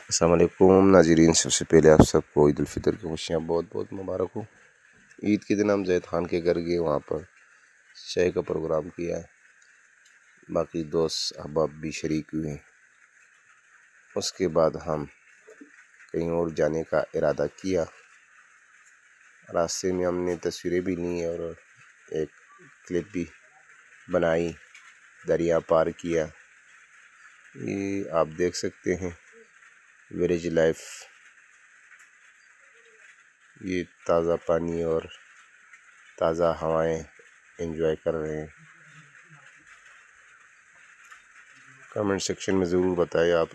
السلام علیکم ناظرین، سب سے پہلے آپ سب کو عید الفطر کی خوشیاں بہت بہت مبارک ہو۔ عید کے دن ہم زید خان کے گھر گئے، وہاں پر چائے کا پروگرام کیا، باقی دوست احباب بھی شریک ہوئے۔ اس کے بعد ہم کہیں اور جانے کا ارادہ کیا۔ راستے میں ہم نے تصویریں بھی لیں اور ایک کلپ بھی بنائی، دریا پار کیا۔ یہ آپ دیکھ سکتے ہیں ویلیج لائف، یہ تازہ پانی اور تازہ ہوائیں انجوائے کر رہے ہیں۔ کمنٹ سیکشن میں ضرور بتائیں آپ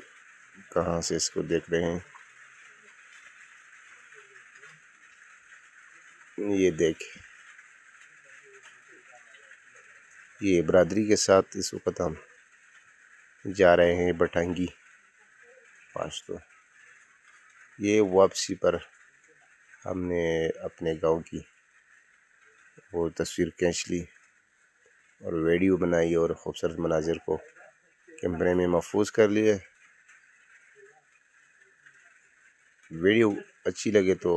کہاں سے اس کو دیکھ رہے ہیں۔ یہ دیکھیں، یہ برادری کے ساتھ اس وقت ہم جا رہے ہیں بٹھنگی پاشتو۔ یہ واپسی پر ہم نے اپنے گاؤں کی وہ تصویر کھینچ لی اور ویڈیو بنائی اور خوبصورت مناظر کو کیمرے میں محفوظ کر لیے۔ ویڈیو اچھی لگے تو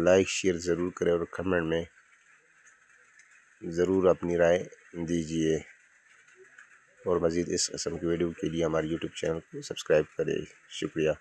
لائک شیئر ضرور کریں اور کمنٹ میں ضرور اپنی رائے دیجیے، اور مزید اس قسم کی ویڈیو کے لیے ہمارے یوٹیوب چینل کو سبسکرائب کریں۔ شکریہ۔